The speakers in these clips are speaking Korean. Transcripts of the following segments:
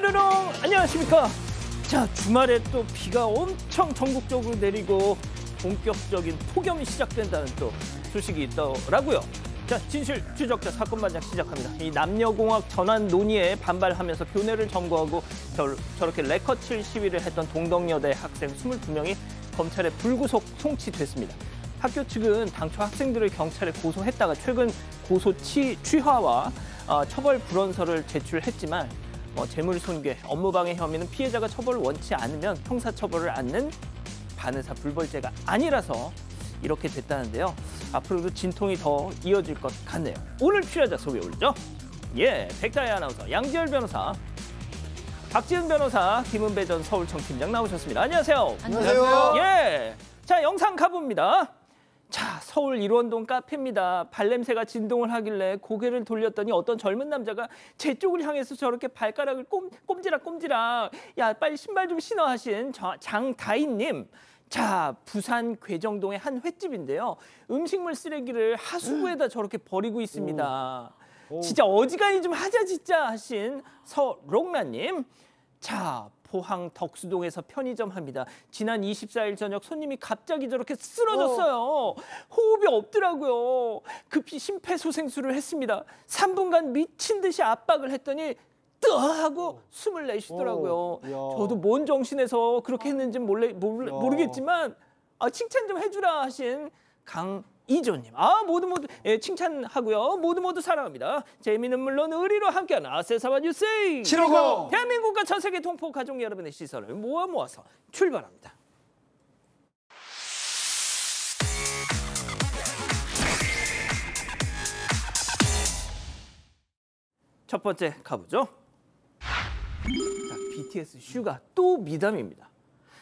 뾰로롱 안녕하십니까. 자, 주말에 또 비가 엄청 전국적으로 내리고 본격적인 폭염이 시작된다는 또 소식이 있더라고요. 자, 진실 추적자 사건 반장 시작합니다. 이 남녀공학 전환 논의에 반발하면서 교내를 점거하고 저렇게 레커칠 시위를 했던 동덕여대 학생 22명이 검찰에 불구속 송치됐습니다. 학교 측은 당초 학생들을 경찰에 고소했다가 최근 고소 취하와 처벌 불원서를 제출했지만 재물손괴, 업무방해 혐의는 피해자가 처벌을 원치 않으면 형사처벌을 안는 반의사 불벌죄가 아니라서 이렇게 됐다는데요. 앞으로도 진통이 더 이어질 것 같네요. 오늘 피해자 소개 올리죠. 예, 백다혜 아나운서, 양지열 변호사, 박지은 변호사, 김은배 전 서울청 팀장 나오셨습니다. 안녕하세요. 안녕하세요. 예, 자, 영상 가봅니다. 자, 서울 일원동 카페입니다. 발냄새가 진동을 하길래 고개를 돌렸더니 어떤 젊은 남자가 제 쪽을 향해서 저렇게 발가락을 꼼지락 야, 빨리 신발 좀 신어 하신 장다희님. 자, 부산 괴정동의 한 횟집인데요. 음식물 쓰레기를 하수구에다 저렇게 버리고 있습니다. 진짜 어지간히 좀 하자 진짜 하신 서롱라님. 자, 포항 덕수동에서 편의점 합니다. 지난 24일 저녁 손님이 갑자기 저렇게 쓰러졌어요. 호흡이 없더라고요. 급히 심폐소생술을 했습니다. 3분간 미친 듯이 압박을 했더니 뜨 하고 숨을 내쉬더라고요. 저도 뭔 정신에서 그렇게 했는지 모르겠지만 칭찬 좀 해주라 하신 강이조님. 모두 예, 칭찬하고요. 모두 사랑합니다. 재미는 물론 의리로 함께하는 아세사바 뉴스 750. 대한민국과 전 세계 동포 가족 여러분의 시선을 모아서 출발합니다. 첫 번째 가보죠. 자, BTS 슈가 또 미담입니다.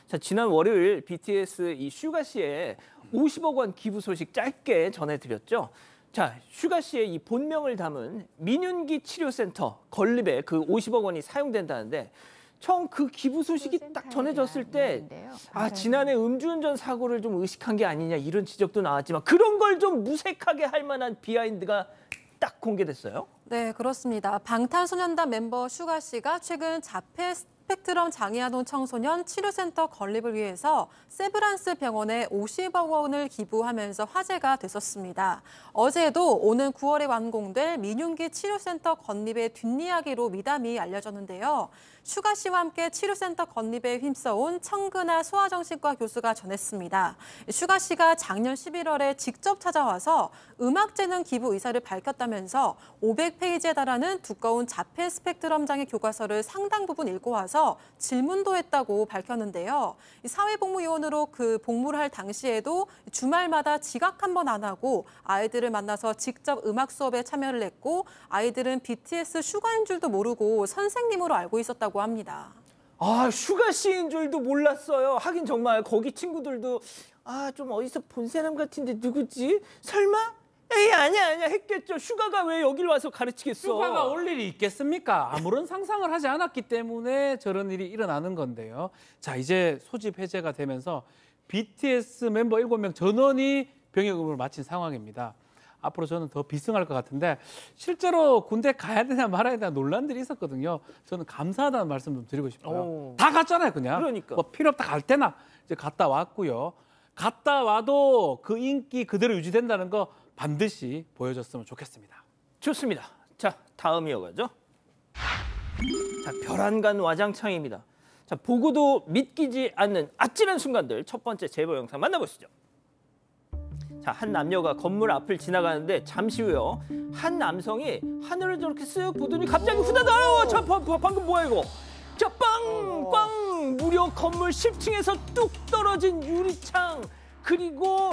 자, 지난 월요일 BTS 이 슈가 씨의 50억 원 기부 소식 짧게 전해드렸죠. 자, 슈가 씨의 이 본명을 담은 민윤기 치료센터 건립에 그 50억 원이 사용된다는데 처음 그 기부 소식이 딱 전해졌을 때 지난해 음주운전 사고를 좀 의식한 게 아니냐 이런 지적도 나왔지만 그런 걸 좀 무색하게 할 만한 비하인드가 딱 공개됐어요. 네, 그렇습니다. 방탄소년단 멤버 슈가 씨가 최근 자폐 스펙트럼 장애아동 청소년 치료센터 건립을 위해서 세브란스 병원에 50억 원을 기부하면서 화제가 됐었습니다. 어제도 오는 9월에 완공될 민윤기 치료센터 건립의 뒷이야기로 미담이 알려졌는데요. 슈가 씨와 함께 치료센터 건립에 힘써온 청근아 소아정신과 교수가 전했습니다. 슈가 씨가 작년 11월에 직접 찾아와서 음악재능 기부 의사를 밝혔다면서 500페이지에 달하는 두꺼운 자폐 스펙트럼 장애 교과서를 상당 부분 읽고 와서 질문도 했다고 밝혔는데요. 사회복무요원으로 그 복무를 할 당시에도 주말마다 지각 한 번 안 하고 아이들을 만나서 직접 음악 수업에 참여를 했고 아이들은 BTS 슈가인 줄도 모르고 선생님으로 알고 있었다고 합니다. 슈가 씨인 줄도 몰랐어요. 하긴 정말 거기 친구들도 좀 어디서 본 사람 같은데 누구지? 설마? 에이, 아니야 했겠죠. 슈가가 왜 여길 와서 가르치겠어. 슈가가 올 일이 있겠습니까? 아무런 상상을 하지 않았기 때문에 저런 일이 일어나는 건데요. 자, 이제 소집 해제가 되면서 BTS 멤버 7명 전원이 병역의무를 마친 상황입니다. 앞으로 저는 더 비승할 것 같은데 실제로 군대 가야 되나 말아야 되나 논란들이 있었거든요. 저는 감사하다는 말씀 좀 드리고 싶어요. 다 갔잖아요, 그냥. 그러니까. 뭐 필요 없다 갈 때나 이제 갔다 왔고요. 갔다 와도 그 인기 그대로 유지된다는 거 반드시 보여줬으면 좋겠습니다. 좋습니다. 자, 다음 이어가죠. 자, 별안간 와장창입니다. 자, 보고도 믿기지 않는 아찔한 순간들 첫 번째 제보 영상 만나보시죠. 자, 한 남녀가 건물 앞을 지나가는데 잠시 후요. 한 남성이 하늘을 저렇게 쓱 보더니 갑자기 후다닥! 자, 방금 뭐야 이거? 자, 빵! 무려 건물 10층에서 뚝 떨어진 유리창 그리고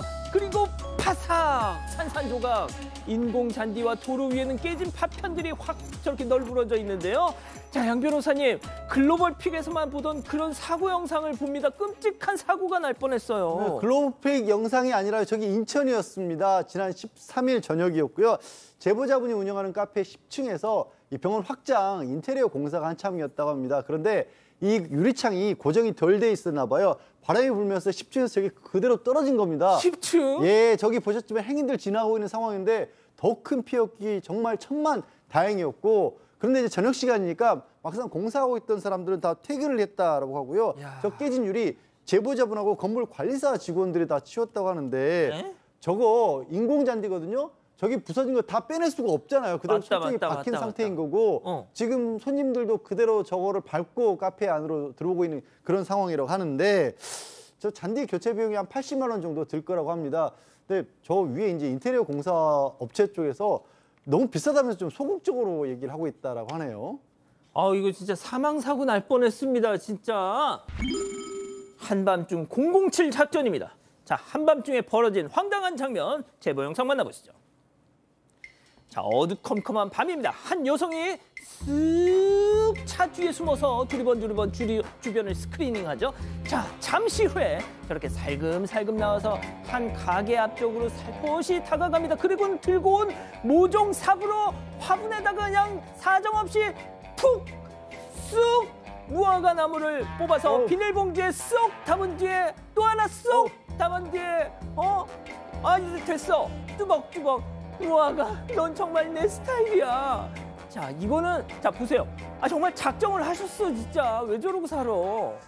파삭! 산산조각! 인공잔디와 도로 위에는 깨진 파편들이 확 저렇게 널브러져 있는데요. 자, 양 변호사님, 글로벌픽에서만 보던 그런 사고 영상을 봅니다. 끔찍한 사고가 날 뻔했어요. 네, 글로벌픽 영상이 아니라 저기 인천이었습니다. 지난 13일 저녁이었고요. 제보자분이 운영하는 카페 10층에서 이 병원 확장 인테리어 공사가 한참이었다고 합니다. 그런데 이 유리창이 고정이 덜 돼 있었나 봐요. 바람이 불면서 10층에서 저기 그대로 떨어진 겁니다. 10층? 예, 저기 보셨지만 행인들 지나고 있는 상황인데 더 큰 피해였기 정말 천만 다행이었고 그런데 이제 저녁 시간이니까 막상 공사하고 있던 사람들은 다 퇴근을 했다라고 하고요. 야. 저 깨진 유리 제보자분하고 건물 관리사 직원들이 다 치웠다고 하는데 네? 저거 인공잔디거든요. 저기 부서진 거 다 빼낼 수가 없잖아요. 그대로 맞다, 설정이 맞다, 박힌 맞다, 상태인 맞다. 거고 지금 손님들도 그대로 저거를 밟고 카페 안으로 들어오고 있는 그런 상황이라고 하는데 저 잔디 교체 비용이 한 80만 원 정도 들 거라고 합니다. 근데 저 위에 이제 인테리어 공사 업체 쪽에서 너무 비싸다면서 좀 소극적으로 얘기를 하고 있다라고 하네요. 아, 이거 진짜 사망사고 날 뻔했습니다. 진짜. 한밤중 007 작전입니다. 자, 한밤중에 벌어진 황당한 장면 제보 영상 만나보시죠. 자, 어두컴컴한 밤입니다. 한 여성이 쓱 차 뒤에 숨어서 두리번 주변을 스크리닝하죠. 자, 잠시 후에 저렇게 살금살금 나와서 한 가게 앞쪽으로 살포시 다가갑니다. 그리고는 들고 온 모종 삽으로 화분에다가 그냥 사정없이 푹 쑥 무화과 나무를 뽑아서 비닐봉지에 쏙 담은 뒤에 또 하나 쏙 담은 뒤에 이제 됐어. 뚜벅뚜벅. 무화과, 넌 정말 내 스타일이야. 자, 이거는 자 보세요. 아, 정말 작정을 하셨어, 진짜. 왜 저러고 살아?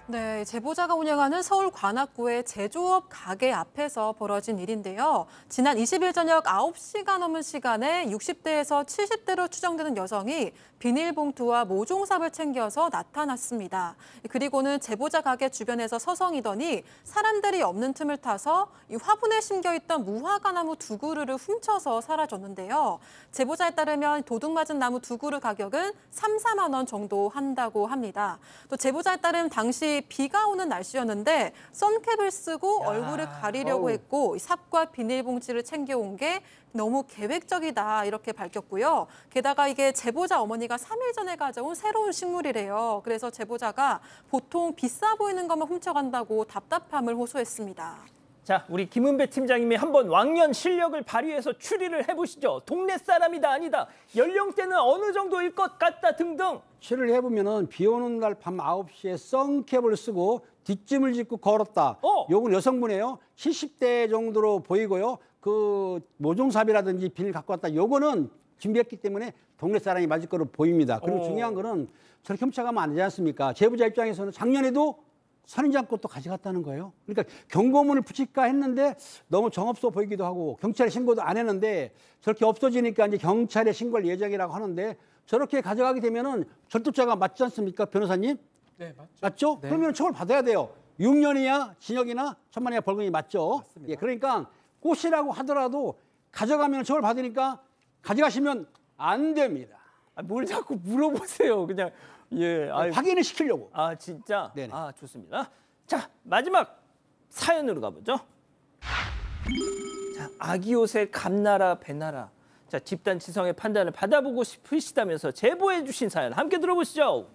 네, 제보자가 운영하는 서울 관악구의 제조업 가게 앞에서 벌어진 일인데요. 지난 20일 저녁 9시가 넘은 시간에 60대에서 70대로 추정되는 여성이 비닐봉투와 모종삽을 챙겨서 나타났습니다. 그리고는 제보자 가게 주변에서 서성이더니 사람들이 없는 틈을 타서 이 화분에 심겨있던 무화과나무 2그루를 훔쳐서 사라졌는데요. 제보자에 따르면 도둑맞은 나무 2그루 가격은 3, 4만 원 정도 한다고 합니다. 또 제보자에 따르면 당시 비가 오는 날씨였는데 선캡을 쓰고 얼굴을 가리려고 했고 삽과 비닐봉지를 챙겨온 게 너무 계획적이다 이렇게 밝혔고요. 게다가 이게 제보자 어머니가 3일 전에 가져온 새로운 식물이래요. 그래서 제보자가 보통 비싸 보이는 것만 훔쳐간다고 답답함을 호소했습니다. 자, 우리 김은배 팀장님이 한번 왕년 실력을 발휘해서 추리를 해보시죠. 동네 사람이다 아니다. 연령대는 어느 정도일 것 같다 등등. 추리를 해보면은 비 오는 날 밤 9시에 선캡을 쓰고 뒷짐을 짚고 걸었다. 요건 여성분이에요. 70대 정도로 보이고요. 그 모종삽이라든지 비닐 갖고 왔다. 요거는 준비했기 때문에 동네 사람이 맞을 거로 보입니다. 그리고 중요한 거는 저렇게 훔쳐가면 안 되지 않습니까? 제보자 입장에서는 작년에도 선인장꽃도 가져갔다는 거예요. 그러니까 경고문을 붙일까 했는데 너무 정없어 보이기도 하고 경찰에 신고도 안 했는데 저렇게 없어지니까 이제 경찰에 신고할 예정이라고 하는데 저렇게 가져가게 되면은 절도죄가 맞지 않습니까, 변호사님? 네, 맞죠. 맞죠? 네. 그러면 처벌 받아야 돼요. 6년이야 징역이나 1,000만 원이야 벌금이 맞죠? 맞습니다. 예, 그러니까 꽃이라고 하더라도 가져가면 처벌 받으니까 가져가시면 안 됩니다. 아, 뭘 자꾸 물어보세요. 그냥 예. 확인을 시키려고. 아, 진짜? 네네. 아, 좋습니다. 자, 마지막 사연으로 가보죠. 자, 아기 옷의 감나라 배나라. 자, 집단 지성의 판단을 받아보고 싶으시다면서 제보해 주신 사연 함께 들어보시죠.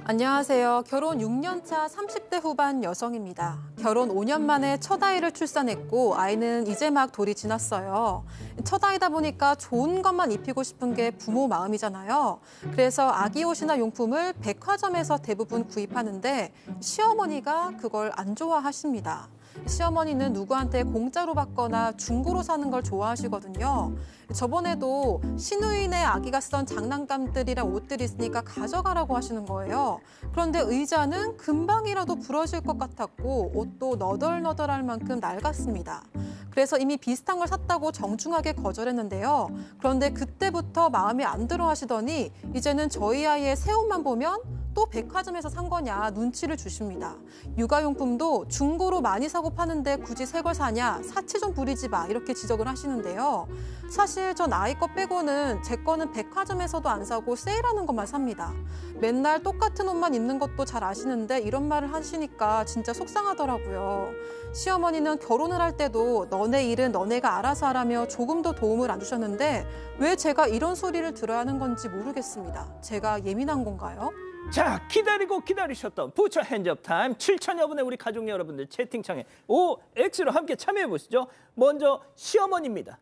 안녕하세요. 결혼 6년 차 30대 후반 여성입니다. 결혼 5년 만에 첫 아이를 출산했고 아이는 이제 막 돌이 지났어요. 첫 아이다 보니까 좋은 것만 입히고 싶은 게 부모 마음이잖아요. 그래서 아기 옷이나 용품을 백화점에서 대부분 구입하는데 시어머니가 그걸 안 좋아하십니다. 시어머니는 누구한테 공짜로 받거나 중고로 사는 걸 좋아하시거든요. 저번에도 시누이네 아기가 쓰던 장난감들이랑 옷들이 있으니까 가져가라고 하시는 거예요. 그런데 의자는 금방이라도 부러질 것 같았고 옷도 너덜너덜할 만큼 낡았습니다. 그래서 이미 비슷한 걸 샀다고 정중하게 거절했는데요. 그런데 그때부터 마음에 안 들어 하시더니 이제는 저희 아이의 새 옷만 보면 또 백화점에서 산 거냐 눈치를 주십니다. 육아용품도 중고로 많이 사고 파는데 굳이 새 걸 사냐, 사치 좀 부리지 마 이렇게 지적을 하시는데요. 사실 전 아이 거 빼고는 제 거는 백화점에서도 안 사고 세일하는 것만 삽니다. 맨날 똑같은 옷만 입는 것도 잘 아시는데 이런 말을 하시니까 진짜 속상하더라고요. 시어머니는 결혼을 할 때도 너네 일은 너네가 알아서 하라며 조금도 도움을 안 주셨는데 왜 제가 이런 소리를 들어야 하는 건지 모르겠습니다. 제가 예민한 건가요? 자, 기다리고 기다리셨던 부처 핸즈업 타임 7천여 분의 우리 가족 여러분들 채팅창에 OX로 함께 참여해 보시죠. 먼저 시어머니입니다.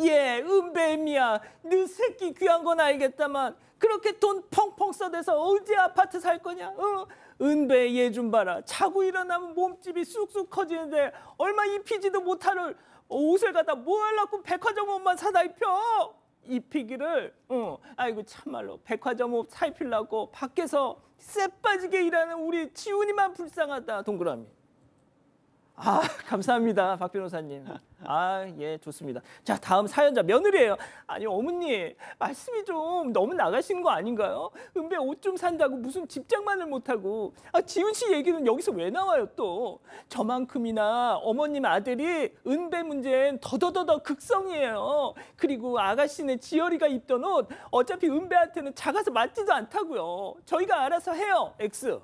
예, 은배미야, 너 새끼 귀한 건 알겠다만 그렇게 돈 펑펑 써대서 어디 아파트 살 거냐? 은배 얘 좀 봐라. 자고 일어나면 몸집이 쑥쑥 커지는데 얼마 입히지도 못할 옷을 갖다 뭐 하려고 백화점 옷만 사다 입혀? 입히기를 아이고 참말로 백화점 옷 살피려고 밖에서 쎄 빠지게 일하는 우리 지훈이만 불쌍하다. 동그라미. 아, 감사합니다, 박 변호사님. 아, 예, 좋습니다. 자, 다음 사연자 며느리예요. 아니, 어머니, 말씀이 좀 너무 나가시는 거 아닌가요? 은배 옷 좀 산다고 무슨 집장만을 못하고. 아, 지훈 씨 얘기는 여기서 왜 나와요, 또? 저만큼이나 어머님 아들이 은배 문제엔 더더더더 극성이에요. 그리고 아가씨네 지열이가 입던 옷 어차피 은배한테는 작아서 맞지도 않다고요. 저희가 알아서 해요, X.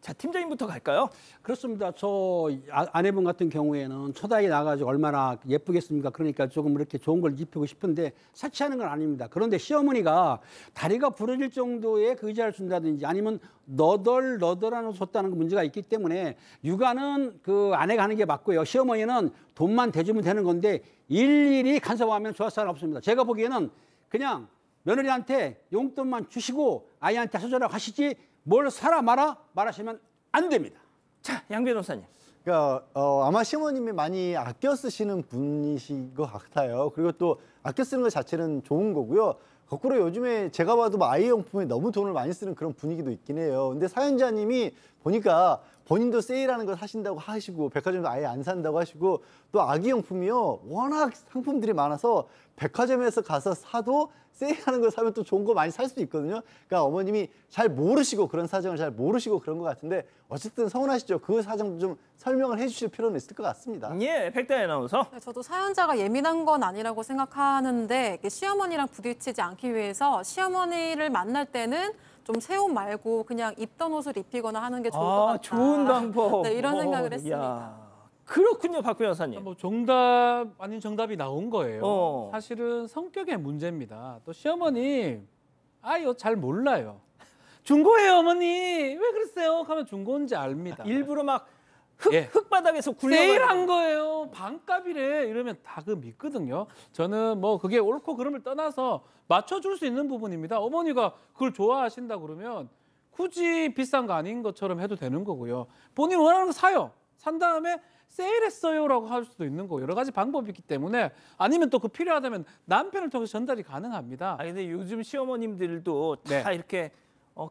자, 팀장님부터 갈까요? 그렇습니다. 저 아내분 같은 경우에는 초다에 나가지고 얼마나 예쁘겠습니까? 그러니까 조금 이렇게 좋은 걸 입히고 싶은데 사치하는 건 아닙니다. 그런데 시어머니가 다리가 부러질 정도의 그 의자를 준다든지 아니면 너덜너덜한 옷을 줬다는 문제가 있기 때문에 육아는 그 아내가 하는 게 맞고요. 시어머니는 돈만 대주면 되는 건데 일일이 간섭하면 좋을 사람 없습니다. 제가 보기에는 그냥 며느리한테 용돈만 주시고 아이한테 하소연하고 하시지 뭘 사라 말하시면 안 됩니다. 자, 양 변호사님. 그러니까 아마 시어머님이 많이 아껴 쓰시는 분이신 것 같아요. 그리고 또 아껴 쓰는 것 자체는 좋은 거고요. 거꾸로 요즘에 제가 봐도 뭐 아이용품에 너무 돈을 많이 쓰는 그런 분위기도 있긴 해요. 근데 사연자님이 보니까 본인도 세일하는 거 사신다고 하시고 백화점도 아예 안 산다고 하시고 또 아기용품이요. 워낙 상품들이 많아서 백화점에서 가서 사도 세일하는 걸 사면 또 좋은 거 많이 살 수 있거든요. 그러니까 어머님이 잘 모르시고 그런 사정을 잘 모르시고 그런 것 같은데 어쨌든 서운하시죠. 그 사정도 좀 설명을 해주실 필요는 있을 것 같습니다. 예, 백다혜 아나운서. 네, 저도 사연자가 예민한 건 아니라고 생각하는데 시어머니랑 부딪히지 않기 위해서 시어머니를 만날 때는 좀 새 옷 말고 그냥 입던 옷을 입히거나 하는 게 좋을 것 같다. 좋은 방법. 네, 이런 생각을 했습니다. 야, 그렇군요, 박 변호사님. 뭐 정답 아닌 정답이 나온 거예요. 어. 사실은 성격의 문제입니다. 또 시어머니 아이 옷 잘 몰라요. 중고예요, 어머니. 왜 그랬어요? 하면 중고인지 압니다. 일부러 막 예. 흙바닥에서 굴려. 세일한 거예요. 반값이래. 이러면 다 그 믿거든요. 저는 뭐 그게 옳고 그름을 떠나서 맞춰줄 수 있는 부분입니다. 어머니가 그걸 좋아하신다 그러면 굳이 비싼 거 아닌 것처럼 해도 되는 거고요. 본인 원하는 거 사요. 산 다음에 세일했어요라고 할 수도 있는 거고 여러 가지 방법이 있기 때문에 아니면 또 그 필요하다면 남편을 통해서 전달이 가능합니다. 아 근데 요즘 시어머님들도 다 네. 이렇게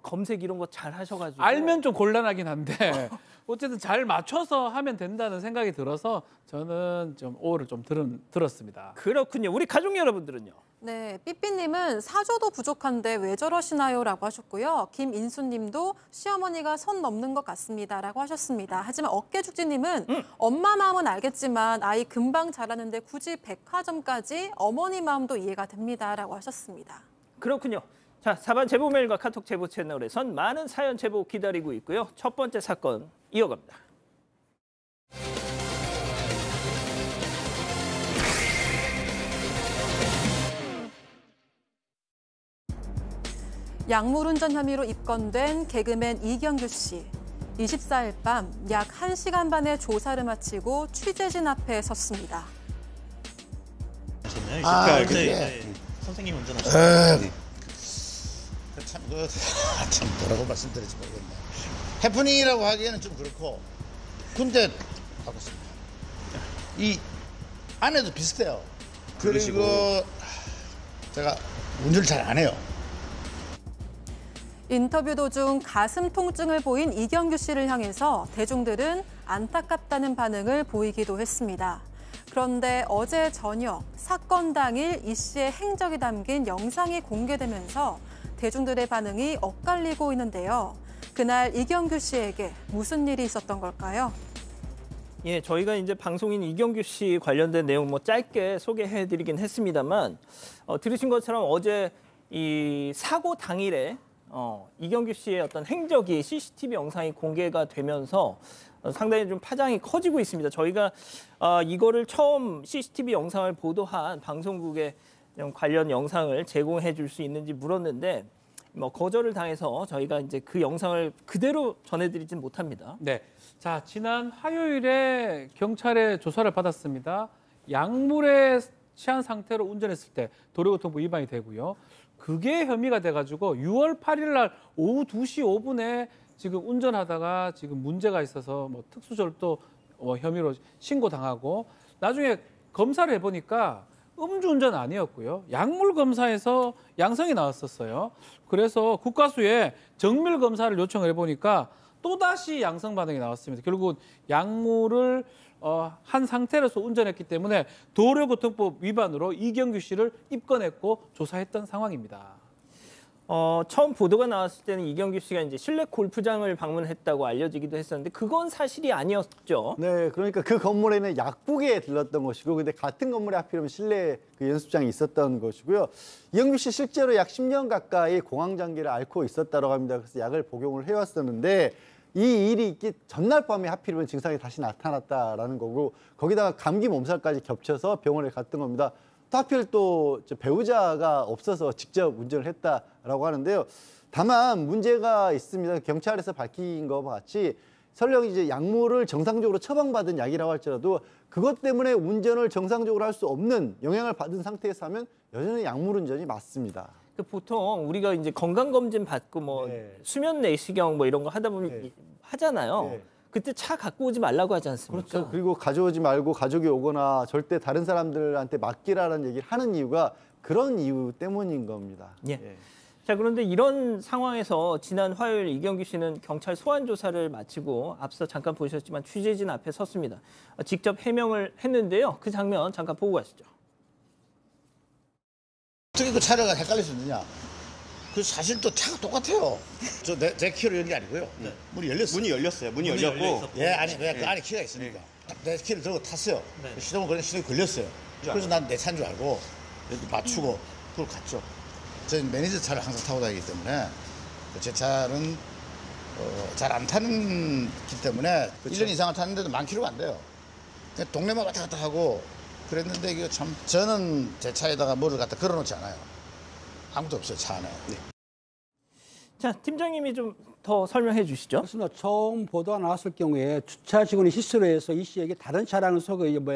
검색 이런 거 잘 하셔가지고 알면 좀 곤란하긴 한데 어쨌든 잘 맞춰서 하면 된다는 생각이 들어서 저는 좀 오를 좀 들었습니다. 그렇군요. 우리 가족 여러분들은요? 네, 삐삐님은 사줘도 부족한데 왜 저러시나요? 라고 하셨고요. 김인수님도 시어머니가 선 넘는 것 같습니다. 라고 하셨습니다. 하지만 어깨죽지님은 엄마 마음은 알겠지만 아이 금방 자라는데 굳이 백화점까지 어머니 마음도 이해가 됩니다. 라고 하셨습니다. 그렇군요. 자, 사반 제보 메일과 카톡 제보 채널에선 많은 사연 제보 기다리고 있고요. 첫 번째 사건 이어갑니다. 약물운전 혐의로 입건된 개그맨 이경규 씨. 24일 밤 약 1시간 반의 조사를 마치고 취재진 앞에 섰습니다. 그게 선생님 운전하시는 참 뭐라고 말씀드릴지 모르겠네. 해프닝이라고 하기에는 좀 그렇고 근데 바꿨습니다. 이 안에도 비슷해요. 그리고 제가 운전을 잘 안 해요. 인터뷰 도중 가슴 통증을 보인 이경규 씨를 향해서 대중들은 안타깝다는 반응을 보이기도 했습니다. 그런데 어제 저녁 사건 당일 이 씨의 행적이 담긴 영상이 공개되면서 대중들의 반응이 엇갈리고 있는데요. 그날 이경규 씨에게 무슨 일이 있었던 걸까요? 예, 저희가 이제 방송인 이경규 씨 관련된 내용 뭐 짧게 소개해드리긴 했습니다만 들으신 것처럼 어제 이 사고 당일에 이경규 씨의 어떤 행적이 CCTV 영상이 공개가 되면서 상당히 좀 파장이 커지고 있습니다. 저희가 이거를 처음 CCTV 영상을 보도한 방송국에 관련 영상을 제공해 줄 수 있는지 물었는데 뭐 거절을 당해서 저희가 이제 그 영상을 그대로 전해드리진 못합니다. 네, 자 지난 화요일에 경찰에 조사를 받았습니다. 약물에 취한 상태로 운전했을 때 도로교통부 위반이 되고요. 그게 혐의가 돼가지고 6월 8일 날 오후 2시 5분에 지금 운전하다가 지금 문제가 있어서 뭐 특수절도 혐의로 신고당하고 나중에 검사를 해보니까 음주운전 아니었고요. 약물 검사에서 양성이 나왔었어요. 그래서 국가수에 정밀 검사를 요청을 해보니까 또다시 양성 반응이 나왔습니다. 결국 약물을 한 상태로서 운전했기 때문에 도로교통법 위반으로 이경규 씨를 입건했고 조사했던 상황입니다. 처음 보도가 나왔을 때는 이경규 씨가 이제 실내 골프장을 방문했다고 알려지기도 했었는데 그건 사실이 아니었죠. 네, 그러니까 그 건물에는 약국에 들렀던 것이고, 근데 같은 건물에 하필이면 실내 그 연습장이 있었던 것이고요. 이경규 씨 실제로 약 10년 가까이 공황장기를 앓고 있었다고 합니다. 그래서 약을 복용을 해왔었는데 이 일이 있기 전날 밤에 하필이면 증상이 다시 나타났다라는 거고, 거기다가 감기 몸살까지 겹쳐서 병원에 갔던 겁니다. 하필 또 배우자가 없어서 직접 운전을 했다라고 하는데요. 다만 문제가 있습니다. 경찰에서 밝힌 것과 같이 설령 이제 약물을 정상적으로 처방받은 약이라고 할지라도 그것 때문에 운전을 정상적으로 할 수 없는 영향을 받은 상태에서 하면 여전히 약물 운전이 맞습니다. 보통 우리가 이제 건강검진 받고 뭐 네. 수면 내시경 뭐 이런 거 하다 보면 네. 하잖아요. 네. 그때 차 갖고 오지 말라고 하지 않습니까? 그렇죠. 그리고 가져오지 말고 가족이 오거나 절대 다른 사람들한테 맡기라는 얘기를 하는 이유가 그런 이유 때문인 겁니다. 예. 자, 그런데 이런 상황에서 지난 화요일 이경규 씨는 경찰 소환 조사를 마치고 앞서 잠깐 보셨지만 취재진 앞에 섰습니다. 직접 해명을 했는데요. 그 장면 잠깐 보고 가시죠. 어떻게 그 차례가 헷갈릴 수 있느냐? 그 사실 또 차가 똑같아요. 제 키로 연 게 아니고요. 문이 열렸어요. 문이 열렸어요. 문이 열렸고. 예, 아니 왜 그 안에 키가 있으니까. 내 키를 들고 탔어요. 시동을 걸린 시동이 걸렸어요. 그래서 난 내 차인 줄 알고 이렇게 맞추고 그걸 갔죠. 저는 매니저 차를 항상 타고 다니기 때문에 제 차는 잘 안 타는 기 때문에 1년 이상을 탔는데도 10,000km가 안 돼요. 그냥 동네만 왔다 갔다 하고 그랬는데 이거 참 저는 제 차에다가 뭐를 갖다 걸어놓지 않아요. 아무도 없어요, 차 안에. 자, 팀장님이 좀 더 설명해 주시죠. 그렇습니다. 처음 보도가 나왔을 경우에 주차 직원이 실수로 해서 이 씨에게 다른 차량을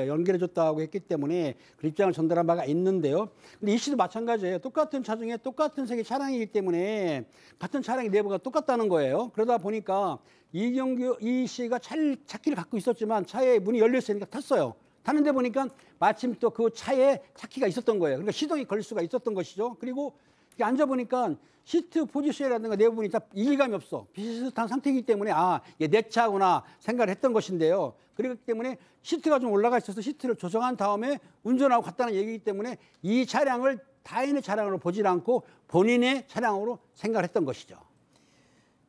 연결해줬다고 했기 때문에 그 입장을 전달한 바가 있는데요. 근데 이 씨도 마찬가지예요. 똑같은 차종에 똑같은 색의 차량이기 때문에 같은 차량의 내부가 똑같다는 거예요. 그러다 보니까 이 씨가 차키를 갖고 있었지만 차에 문이 열려 있으니까 탔어요. 타는데 보니까 마침 또 그 차에 차키가 있었던 거예요. 그러니까 시동이 걸 수가 있었던 것이죠. 그리고 앉아보니까 시트 포지션이라든가 내부 보니까 이질감이 없어. 비슷한 상태이기 때문에 이게 내 차구나 생각을 했던 것인데요. 그렇기 때문에 시트가 좀 올라가 있어서 시트를 조정한 다음에 운전하고 갔다는 얘기이기 때문에 이 차량을 타인의 차량으로 보질 않고 본인의 차량으로 생각을 했던 것이죠.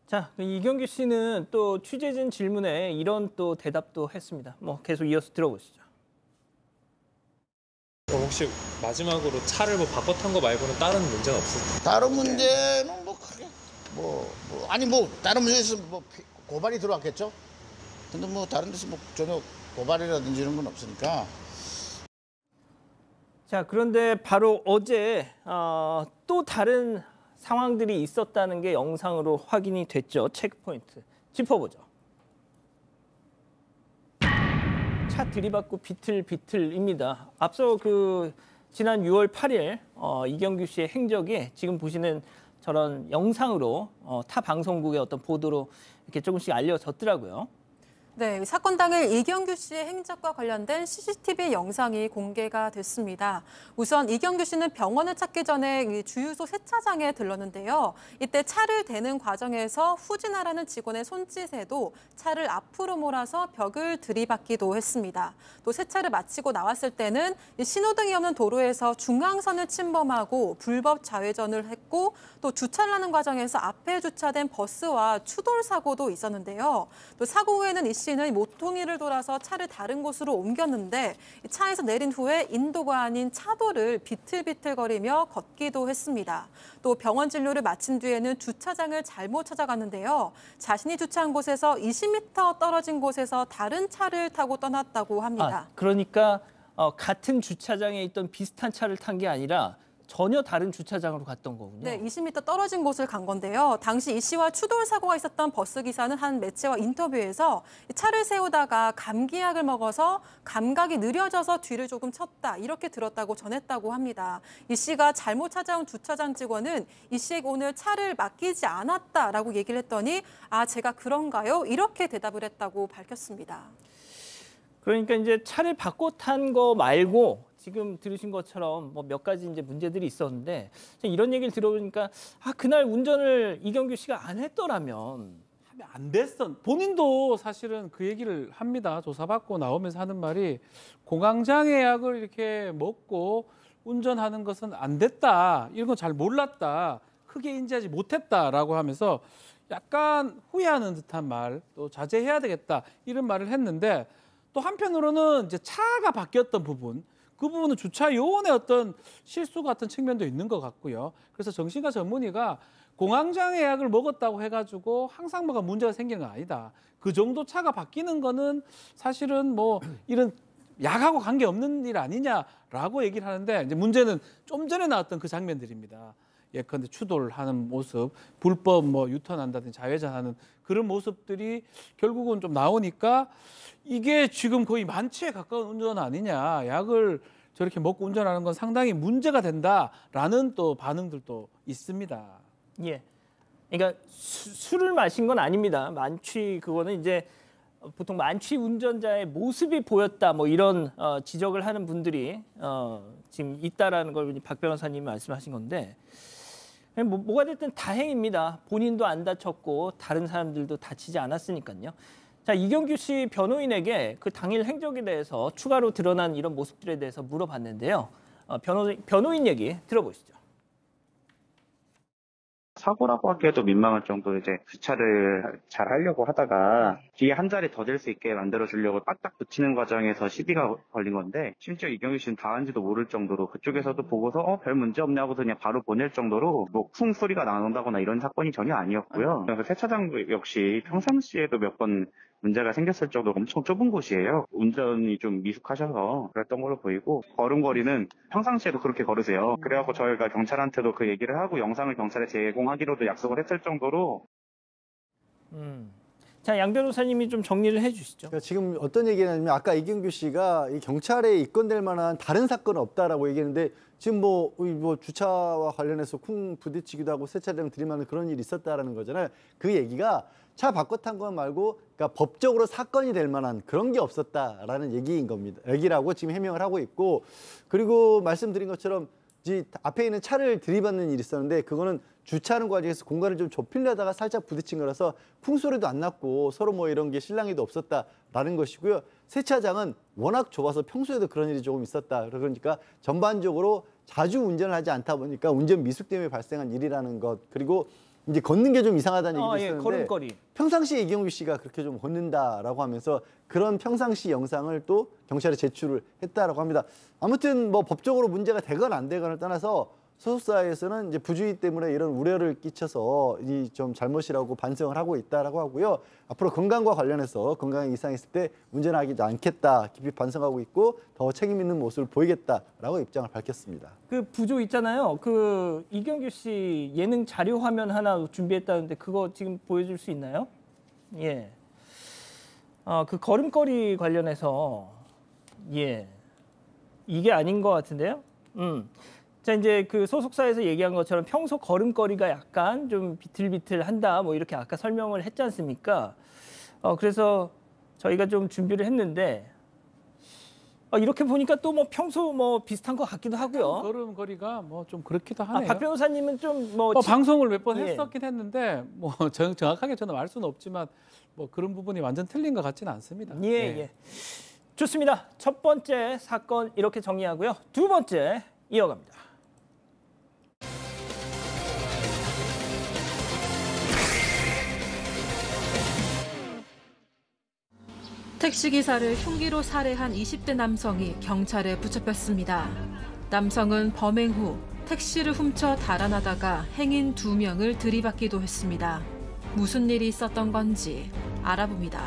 자, 이경규 씨는 또 취재진 질문에 이런 또 대답도 했습니다. 뭐 계속 이어서 들어보시죠. 혹시 마지막으로 차를 바꿔 탄 거 말고는 다른 문제는 없을까요? 다른 문제는 뭐 크게 다른 문제에 있어서 고발이 들어왔겠죠. 근데 뭐 다른 데서 전혀 고발이라든지 이런 건 없으니까. 자, 그런데 바로 어제 또 다른 상황들이 있었다는 게 영상으로 확인이 됐죠. 체크포인트 짚어보죠. 차 들이받고 비틀비틀입니다. 앞서 지난 6월 8일 이경규 씨의 행적이 지금 보시는 저런 영상으로 타 방송국의 어떤 보도로 이렇게 조금씩 알려졌더라고요. 네, 사건 당일 이경규 씨의 행적과 관련된 CCTV 영상이 공개가 됐습니다. 우선 이경규 씨는 병원을 찾기 전에 주유소 세차장에 들렀는데요. 이때 차를 대는 과정에서 후진하라는 직원의 손짓에도 차를 앞으로 몰아서 벽을 들이받기도 했습니다. 또 세차를 마치고 나왔을 때는 신호등이 없는 도로에서 중앙선을 침범하고 불법 좌회전을 했고 또 주차를 하는 과정에서 앞에 주차된 버스와 추돌 사고도 있었는데요. 또 사고 후에는 이 씨는 모퉁이를 돌아서 차를 다른 곳으로 옮겼는데 차에서 내린 후에 인도가 아닌 차도를 비틀비틀거리며 걷기도 했습니다. 또 병원 진료를 마친 뒤에는 주차장을 잘못 찾아갔는데요. 자신이 주차한 곳에서 20m 떨어진 곳에서 다른 차를 타고 떠났다고 합니다. 그러니까 같은 주차장에 있던 비슷한 차를 탄 게 아니라 전혀 다른 주차장으로 갔던 거군요. 네, 20m 떨어진 곳을 간 건데요. 당시 이 씨와 추돌 사고가 있었던 버스 기사는 한 매체와 인터뷰에서 차를 세우다가 감기약을 먹어서 감각이 느려져서 뒤를 조금 쳤다 이렇게 들었다고 전했다고 합니다. 이 씨가 잘못 찾아온 주차장 직원은 이 씨에게 오늘 차를 맡기지 않았다라고 얘기를 했더니 제가 그런가요? 이렇게 대답을 했다고 밝혔습니다. 그러니까 이제 차를 바꿔 탄 거 말고 지금 들으신 것처럼 뭐 몇 가지 이제 문제들이 있었는데 이런 얘기를 들어보니까 그날 운전을 이경규 씨가 안 했더라면 하면 안 됐어. 본인도 사실은 그 얘기를 합니다. 조사받고 나오면서 하는 말이 공황장애약을 이렇게 먹고 운전하는 것은 안 됐다. 이런 건 잘 몰랐다. 크게 인지하지 못했다라고 하면서 약간 후회하는 듯한 말, 또 자제해야 되겠다 이런 말을 했는데 또 한편으로는 이제 차가 바뀌었던 부분, 그 부분은 주차 요원의 어떤 실수 같은 측면도 있는 것 같고요. 그래서 정신과 전문의가 공황장애약을 먹었다고 해가지고 항상 뭐가 문제가 생기는 건 아니다. 그 정도 차가 바뀌는 거는 사실은 뭐 이런 약하고 관계없는 일 아니냐라고 얘기를 하는데 이제 문제는 좀 전에 나왔던 그 장면들입니다. 예컨대 추돌을 하는 모습, 불법 뭐 유턴한다든지 자회전하는 그런 모습들이 결국은 좀 나오니까 이게 지금 거의 만취에 가까운 운전 아니냐. 약을 저렇게 먹고 운전하는 건 상당히 문제가 된다라는 또 반응들도 있습니다. 예, 그러니까 술을 마신 건 아닙니다. 만취 그거는 이제 보통 만취 운전자의 모습이 보였다 뭐 이런 지적을 하는 분들이 지금 있다라는 걸 박 변호사님이 말씀하신 건데 뭐가 됐든 다행입니다. 본인도 안 다쳤고 다른 사람들도 다치지 않았으니까요. 자, 이경규 씨 변호인에게 그 당일 행적에 대해서 추가로 드러난 이런 모습들에 대해서 물어봤는데요. 변호인 얘기 들어보시죠. 사고라고 하기에도 민망할 정도로 이제 주차를 잘 하려고 하다가 뒤에 한 자리 더 될 수 있게 만들어주려고 딱딱 붙이는 과정에서 시비가 걸린 건데 심지어 이경규 씨는 당한지도 모를 정도로 그쪽에서도 보고서 별 문제 없냐고 그냥 바로 보낼 정도로 뭐 쿵 소리가 나온다거나 이런 사건이 전혀 아니었고요. 그래서 세차장 역시 평상시에도 몇 번 문제가 생겼을 정도로 엄청 좁은 곳이에요. 운전이 좀 미숙하셔서 그랬던 걸로 보이고 걸음걸이는 평상시에도 그렇게 걸으세요. 그래갖고 저희가 경찰한테도 그 얘기를 하고 영상을 경찰에 제공하기로도 약속을 했을 정도로 자, 양 변호사님이 좀 정리를 해주시죠. 그러니까 지금 어떤 얘기냐면 아까 이경규 씨가 이 경찰에 입건될 만한 다른 사건은 없다라고 얘기했는데 지금 뭐 주차와 관련해서 쿵 부딪히기도 하고 세차장 들이마는 그런 일이 있었다라는 거잖아요. 그 얘기가 차 바꿔 탄 것 말고 그러니까 법적으로 사건이 될 만한 그런 게 없었다라는 얘기인 겁니다. 얘기라고 지금 해명을 하고 있고 그리고 말씀드린 것처럼 앞에 있는 차를 들이받는 일이 있었는데 그거는 주차하는 과정에서 공간을 좀 좁히려다가 살짝 부딪힌 거라서 풍소리도 안 났고 서로 뭐 이런 게 실랑이도 없었다라는 것이고요. 세차장은 워낙 좁아서 평소에도 그런 일이 조금 있었다. 그러니까 전반적으로 자주 운전을 하지 않다 보니까 운전 미숙 때문에 발생한 일이라는 것 그리고 이제 걷는 게 좀 이상하다는 얘기도 있었는데 걸음걸이. 평상시에 이경규 씨가 그렇게 좀 걷는다라고 하면서 그런 평상시 영상을 또 경찰에 제출을 했다라고 합니다. 아무튼 뭐 법적으로 문제가 되건 안 되건을 떠나서 소속사에서는 이제 부주의 때문에 이런 우려를 끼쳐서 이 좀 잘못이라고 반성을 하고 있다라고 하고요. 앞으로 건강과 관련해서 건강에 이상이 있을 때 운전하지 않겠다 깊이 반성하고 있고 더 책임 있는 모습을 보이겠다라고 입장을 밝혔습니다. 그 부조 있잖아요. 그 이경규 씨 예능 자료 화면 하나 준비했다는데 그거 지금 보여줄 수 있나요? 예. 그 걸음걸이 관련해서 예 이게 아닌 것 같은데요. 자, 이제 그 소속사에서 얘기한 것처럼 평소 걸음걸이가 약간 좀 비틀비틀한다 뭐 이렇게 아까 설명을 했지 않습니까? 그래서 저희가 좀 준비를 했는데 이렇게 보니까 또 뭐 평소 뭐 비슷한 것 같기도 하고요. 걸음걸이가 뭐 좀 그렇기도 하네요. 박 변호사님은 좀 뭐 방송을 몇 번 했었긴 했는데 뭐 정확하게 저는 알 수는 없지만 뭐 그런 부분이 완전 틀린 것 같지는 않습니다. 예. 좋습니다. 첫 번째 사건 이렇게 정리하고요. 두 번째 이어갑니다. 택시기사를 흉기로 살해한 20대 남성이 경찰에 붙잡혔습니다. 남성은 범행 후 택시를 훔쳐 달아나다가 행인 2명을 들이받기도 했습니다. 무슨 일이 있었던 건지 알아봅니다.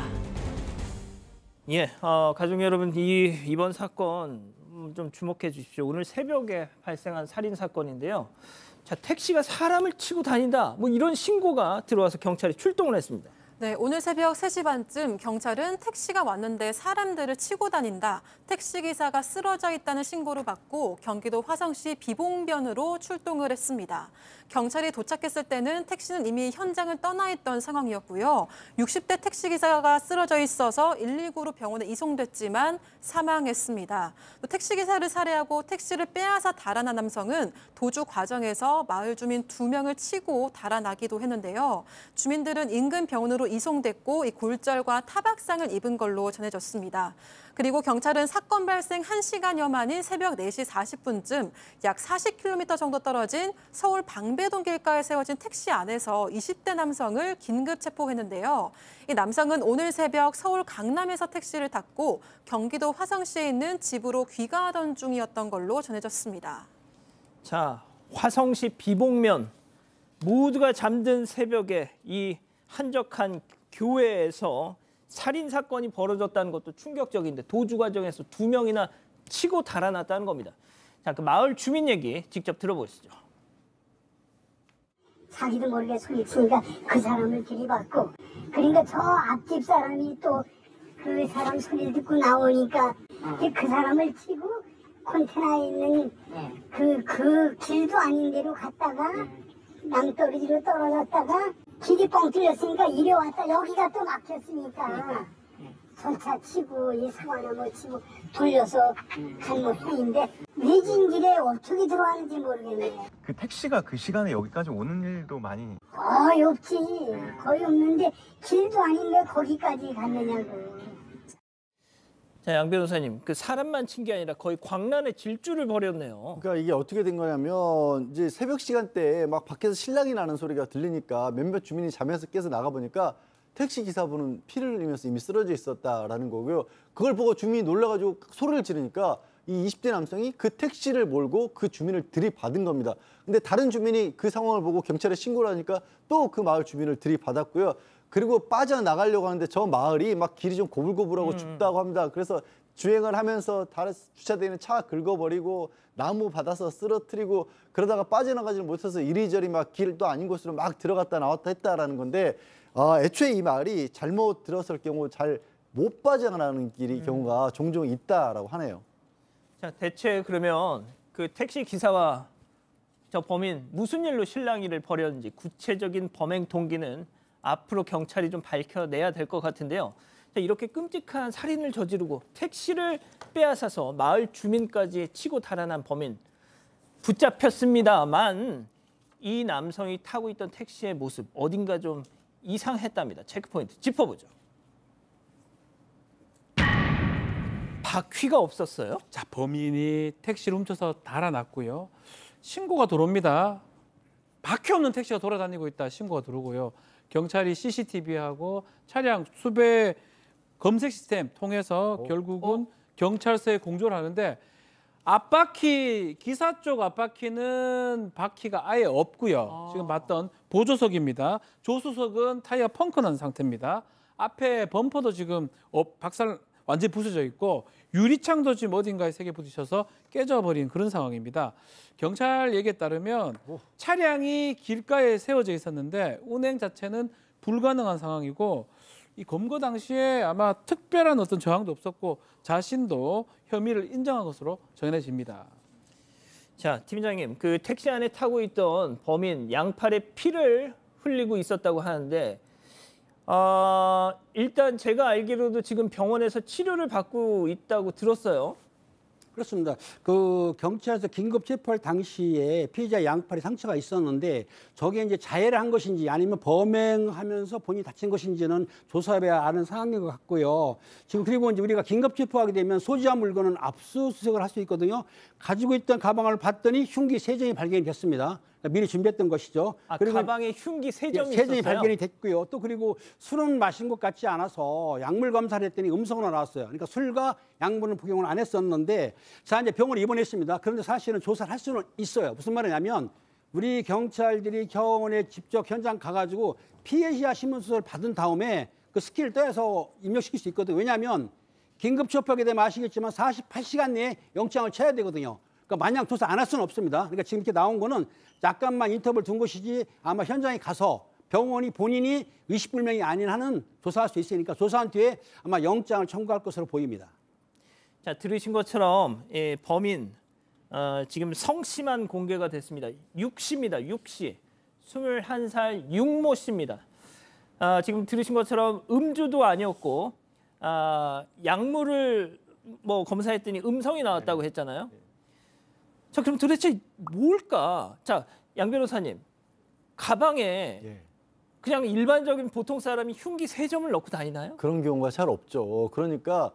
예, 가족 여러분 이번 사건 좀 주목해 주십시오. 오늘 새벽에 발생한 살인 사건인데요. 자, 택시가 사람을 치고 다닌다 뭐 이런 신고가 들어와서 경찰이 출동을 했습니다. 네, 오늘 새벽 3시 반쯤 경찰은 택시가 왔는데 사람들을 치고 다닌다, 택시기사가 쓰러져 있다는 신고를 받고 경기도 화성시 비봉변으로 출동을 했습니다. 경찰이 도착했을 때는 택시는 이미 현장을 떠나 있던 상황이었고요. 60대 택시기사가 쓰러져 있어서 119로 병원에 이송됐지만 사망했습니다. 또 택시기사를 살해하고 택시를 빼앗아 달아난 남성은 도주 과정에서 마을 주민 2명을 치고 달아나기도 했는데요. 주민들은 인근 병원으로 이송됐고 이 골절과 타박상을 입은 걸로 전해졌습니다. 그리고 경찰은 사건 발생 1시간여 만인 새벽 4시 40분쯤 약 40km 정도 떨어진 서울 방배동 길가에 세워진 택시 안에서 20대 남성을 긴급 체포했는데요. 이 남성은 오늘 새벽 서울 강남에서 택시를 탔고 경기도 화성시에 있는 집으로 귀가하던 중이었던 걸로 전해졌습니다. 자, 화성시 비봉면 모두가 잠든 새벽에 이 한적한 교회에서 살인 사건이 벌어졌다는 것도 충격적인데 도주 과정에서 2명이나 치고 달아났다는 겁니다. 자, 그 마을 주민 얘기 직접 들어보시죠. 자기도 모르게 소리치니까 그 사람을 들이받고, 그러니까 저 앞집 사람이 또 그 사람 소리를 듣고 나오니까 그 사람을 치고 컨테너에 있는 그 길도 아닌 데로 갔다가 낭떠러지로 떨어졌다가 길이 뻥 뚫렸으니까 이리 왔다 여기가 또 막혔으니까 전차 치고 이 사과나 뭐 치고 돌려서 간 모양인데 외진 길에 어떻게 들어왔는지 모르겠네요. 그 택시가 그 시간에 여기까지 오는 일도 많이 거의 없지. 거의 없는데 길도 아닌데 거기까지 갔느냐고. 자, 양 변호사님, 그 사람만 친 게 아니라 거의 광란의 질주를 벌였네요. 그러니까 이게 어떻게 된 거냐면 이제 새벽 시간대에 막 밖에서 실랑이 나는 소리가 들리니까 몇몇 주민이 잠에서 깨서 나가 보니까 택시 기사분은 피를 흘리면서 이미 쓰러져 있었다라는 거고요. 그걸 보고 주민이 놀라가지고 소리를 지르니까 이 20대 남성이 그 택시를 몰고 그 주민을 들이받은 겁니다. 근데 다른 주민이 그 상황을 보고 경찰에 신고를 하니까 또 그 마을 주민을 들이받았고요. 그리고 빠져나가려고 하는데 저 마을이 막 길이 좀 고불고불하고 춥다고 합니다. 그래서 주행을 하면서 다른 주차되어 있는 차 긁어버리고 나무 받아서 쓰러뜨리고 그러다가 빠져나가지를 못해서 이리저리 막 길도 아닌 곳으로 막 들어갔다 나왔다 했다라는 건데 애초에 이 마을이 잘못 들었을 경우 잘 못 빠져나가는 길이 경우가 종종 있다라고 하네요. 자, 대체 그러면 그 택시 기사와 저 범인 무슨 일로 실랑이를 벌였는지 구체적인 범행 동기는 앞으로 경찰이 좀 밝혀내야 될 것 같은데요. 자, 이렇게 끔찍한 살인을 저지르고 택시를 빼앗아서 마을 주민까지 치고 달아난 범인 붙잡혔습니다만 이 남성이 타고 있던 택시의 모습 어딘가 좀 이상했답니다. 체크포인트 짚어보죠. 바퀴가 없었어요? 자, 범인이 택시를 훔쳐서 달아났고요. 신고가 들어옵니다. 바퀴 없는 택시가 돌아다니고 있다 신고가 들어오고요. 경찰이 CCTV하고 차량 수배 검색 시스템 통해서 결국은 경찰서에 공조를 하는데 앞바퀴, 기사 쪽 앞바퀴는 바퀴가 아예 없고요. 지금 봤던 보조석입니다. 조수석은 타이어 펑크난 상태입니다. 앞에 범퍼도 지금 박살 완전히 부서져 있고 유리창도 지금 어딘가에 세게 부딪혀서 깨져버린 그런 상황입니다. 경찰 얘기에 따르면 차량이 길가에 세워져 있었는데 운행 자체는 불가능한 상황이고 이 검거 당시에 아마 특별한 어떤 저항도 없었고 자신도 혐의를 인정한 것으로 전해집니다. 자, 팀장님, 그 택시 안에 타고 있던 범인 양팔에 피를 흘리고 있었다고 하는데 일단 제가 알기로도 지금 병원에서 치료를 받고 있다고 들었어요. 그렇습니다. 그 경찰에서 긴급 체포할 당시에 피해자 양팔에 상처가 있었는데 저게 이제 자해를 한 것인지 아니면 범행하면서 본인이 다친 것인지는 조사해야 아는 상황인 것 같고요. 지금 그리고 이제 우리가 긴급 체포하게 되면 소지한 물건은 압수수색을 할 수 있거든요. 가지고 있던 가방을 봤더니 흉기 3점이 발견이 됐습니다. 미리 준비했던 것이죠. 그리고 가방에 흉기 3점이 있었어요. 발견이 됐고요. 또 그리고 술은 마신 것 같지 않아서 약물 검사를 했더니 음성으로 나왔어요. 그러니까 술과 약물은 복용을 안 했었는데 자 이제 병원에 입원했습니다. 그런데 사실은 조사를 할 수는 있어요. 무슨 말이냐면 우리 경찰들이 병원에 직접 현장 가가지고 피해자 신문서를 받은 다음에 그 스킬을 떼서 입력시킬 수 있거든요. 왜냐하면 긴급 체포하게 되면 아시겠지만 48시간 내에 영장을 쳐야 되거든요. 그러니까 마냥 조사 안 할 수는 없습니다. 그러니까 지금 이렇게 나온 거는 약간만 인터벌 둔 것이지 아마 현장에 가서 병원이 본인이 의식불명이 아닌 한은 조사할 수 있으니까 조사한 뒤에 아마 영장을 청구할 것으로 보입니다. 자, 들으신 것처럼 범인 지금 성씨만 공개가 됐습니다. 육씨입니다. 육씨. 21살 육모 씨입니다. 지금 들으신 것처럼 음주도 아니었고 약물을 뭐 검사했더니 음성이 나왔다고 했잖아요. 자, 그럼 도대체 뭘까? 자, 양 변호사님. 가방에 그냥 일반적인 보통 사람이 흉기 3점을 넣고 다니나요? 그런 경우가 잘 없죠. 그러니까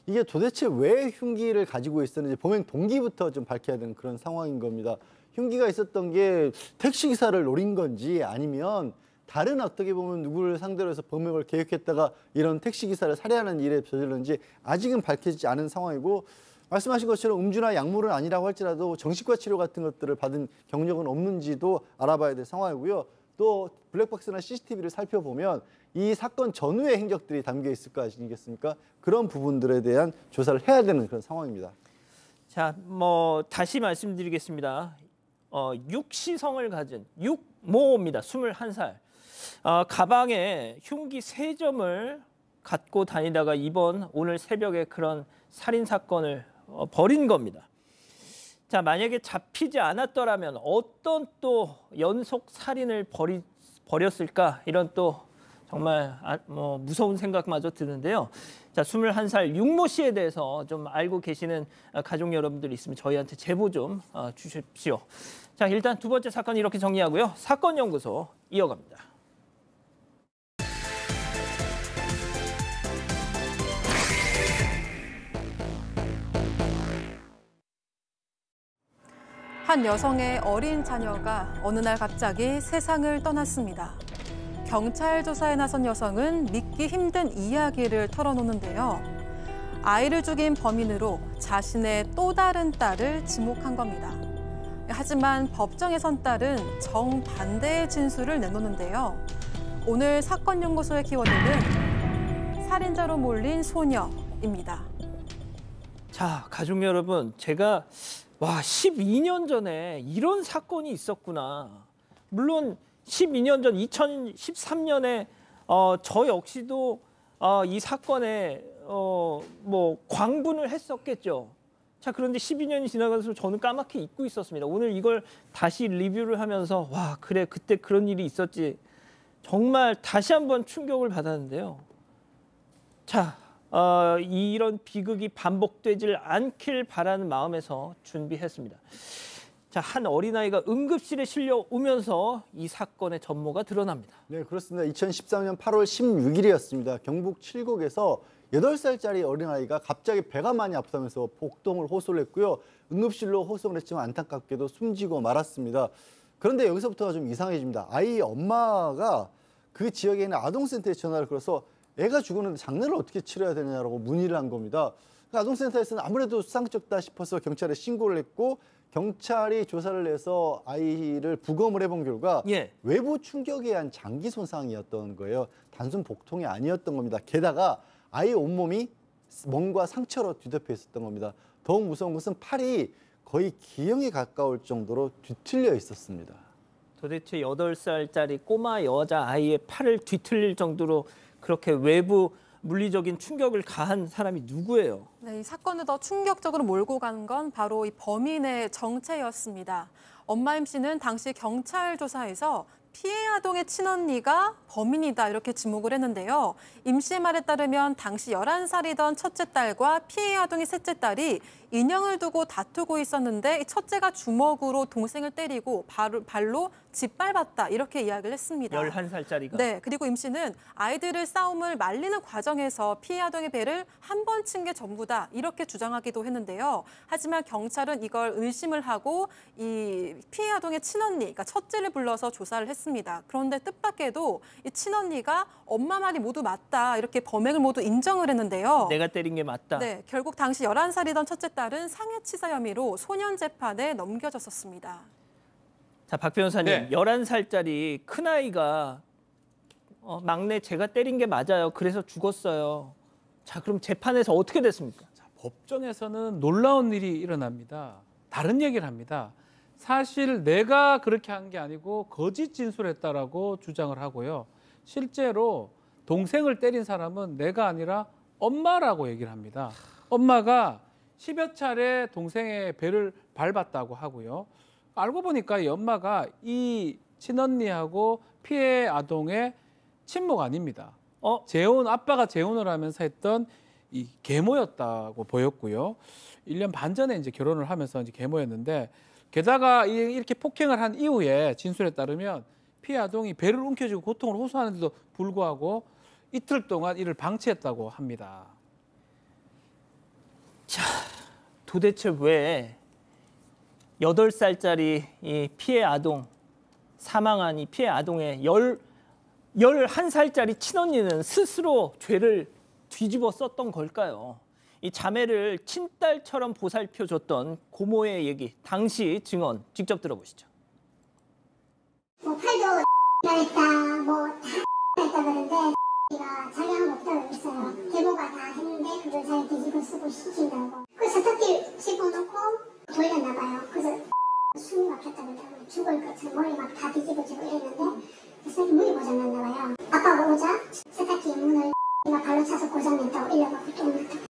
이게 도대체 왜 흉기를 가지고 있었는지 범행 동기부터 좀 밝혀야 되는 그런 상황인 겁니다. 흉기가 있었던 게 택시기사를 노린 건지 아니면 다른 어떻게 보면 누구를 상대로 해서 범행을 계획했다가 이런 택시기사를 살해하는 일에 저질렀는지 아직은 밝혀지지 않은 상황이고 말씀하신 것처럼 음주나 약물은 아니라고 할지라도 정신과 치료 같은 것들을 받은 경력은 없는지도 알아봐야 될 상황이고요. 또 블랙박스나 CCTV를 살펴보면 이 사건 전후의 행적들이 담겨 있을 거 아니겠습니까? 그런 부분들에 대한 조사를 해야 되는 그런 상황입니다. 자, 뭐 다시 말씀드리겠습니다. 육시성을 가진 육모입니다. 21살. 가방에 흉기 3점을 갖고 다니다가 오늘 새벽에 그런 살인 사건을 벌인 겁니다. 자, 만약에 잡히지 않았더라면 어떤 또 연속 살인을 벌였을까? 이런 또 정말 무서운 생각마저 드는데요. 자, 21살 육모 씨에 대해서 좀 알고 계시는 가족 여러분들이 있으면 저희한테 제보 좀 주십시오. 자, 일단 두 번째 사건 이렇게 정리하고요. 사건연구소 이어갑니다. 한 여성의 어린 자녀가 어느 날 갑자기 세상을 떠났습니다. 경찰 조사에 나선 여성은 믿기 힘든 이야기를 털어놓는데요. 아이를 죽인 범인으로 자신의 또 다른 딸을 지목한 겁니다. 하지만 법정에 선 딸은 정반대의 진술을 내놓는데요. 오늘 사건연구소의 키워드는 살인자로 몰린 소녀입니다. 자, 가족 여러분, 제가 12년 전에 이런 사건이 있었구나. 물론 12년 전 2013년에 저 역시도 이 사건에 광분을 했었겠죠. 자, 그런데 12년이 지나가서 저는 까맣게 잊고 있었습니다. 오늘 이걸 다시 리뷰를 하면서 그래, 그때 그런 일이 있었지. 정말 다시 한번 충격을 받았는데요. 자, 이런 비극이 반복되질 않길 바라는 마음에서 준비했습니다. 자, 한 어린아이가 응급실에 실려오면서 이 사건의 전모가 드러납니다. 네, 그렇습니다. 2013년 8월 16일이었습니다. 경북 칠곡에서 8살짜리 어린아이가 갑자기 배가 많이 아프다면서 복통을 호소를 했고요. 응급실로 호송을 했지만 안타깝게도 숨지고 말았습니다. 그런데 여기서부터가 좀 이상해집니다. 아이 엄마가 그 지역에 있는 아동센터에 전화를 걸어서 애가 죽었는데 장례를 어떻게 치러야 되느냐라고 문의를 한 겁니다. 아동센터에서는 아무래도 수상쩍다 싶어서 경찰에 신고를 했고 경찰이 조사를 해서 아이를 부검을 해본 결과 외부 충격에 의한 장기 손상이었던 거예요. 단순 복통이 아니었던 겁니다. 게다가 아이 온몸이 멍과 상처로 뒤덮여 있었던 겁니다. 더욱 무서운 것은 팔이 거의 기형에 가까울 정도로 뒤틀려 있었습니다. 도대체 8살짜리 꼬마 여자아이의 팔을 뒤틀릴 정도로 그렇게 외부 물리적인 충격을 가한 사람이 누구예요? 네, 이 사건을 더 충격적으로 몰고 간 건 바로 이 범인의 정체였습니다. 엄마 임 씨는 당시 경찰 조사에서 피해 아동의 친언니가 범인이다 이렇게 지목을 했는데요. 임 씨의 말에 따르면 당시 11살이던 첫째 딸과 피해 아동의 셋째 딸이 인형을 두고 다투고 있었는데 첫째가 주먹으로 동생을 때리고 발로 짓밟았다 이렇게 이야기를 했습니다. 11살짜리가. 네, 그리고 임 씨는 아이들을 싸움을 말리는 과정에서 피해 아동의 배를 한 번 친 게 전부다 이렇게 주장하기도 했는데요. 하지만 경찰은 이걸 의심을 하고 이 피해 아동의 친언니, 그러니까 첫째를 불러서 조사를 했습니다. 그런데 뜻밖에도 이 친언니가 엄마 말이 모두 맞다 이렇게 범행을 모두 인정을 했는데요. 내가 때린 게 맞다. 네, 결국 당시 11살이던 첫째 딸은 상해치사 혐의로 소년 재판에 넘겨졌었습니다. 자, 박 변호사님, 네. 11살짜리 큰아이가 막내 제가 때린 게 맞아요. 그래서 죽었어요. 자, 그럼 재판에서 어떻게 됐습니까? 자, 법정에서는 놀라운 일이 일어납니다. 다른 얘기를 합니다. 사실 내가 그렇게 한 게 아니고 거짓 진술했다라고 주장을 하고요. 실제로 동생을 때린 사람은 내가 아니라 엄마라고 얘기를 합니다. 엄마가 10여 차례 동생의 배를 밟았다고 하고요. 알고 보니까 이 엄마가 이 친언니하고 피해 아동의 친모가 아닙니다. 재혼, 아빠가 재혼을 하면서 했던 이 계모였다고 보였고요. 1년 반 전에 이제 결혼을 하면서 이제 계모였는데, 게다가 이렇게 폭행을 한 이후에 진술에 따르면 피해 아동이 배를 움켜쥐고 고통을 호소하는데도 불구하고 이틀 동안 이를 방치했다고 합니다. 자, 도대체 왜 8살짜리 이 피해 아동, 사망한 이 피해 아동의 11살짜리 친언니는 스스로 죄를 뒤집어 썼던 걸까요? 이 자매를 친딸처럼 보살펴줬던 고모의 얘기, 당시 증언 직접 들어보시죠. 뭐 팔도 했다, 뭐 다 했다 그러는데 가 자기 한 거 없다고 그랬어요. 계모가 다 했는데 그걸 자기 뒤집어 쓰고 시킨다고. 그 세탁기 집어넣고 돌렸나 봐요. 그래서 숨이 막혔다 그러더라고요. 죽을 것처럼 머리 막 다 뒤집어지고 이랬는데 세탁기 문이 고장났나 봐요. 아빠가 오자 세탁기 문을 발로 차서 고장냈다고 일러갖고 또 놨다고.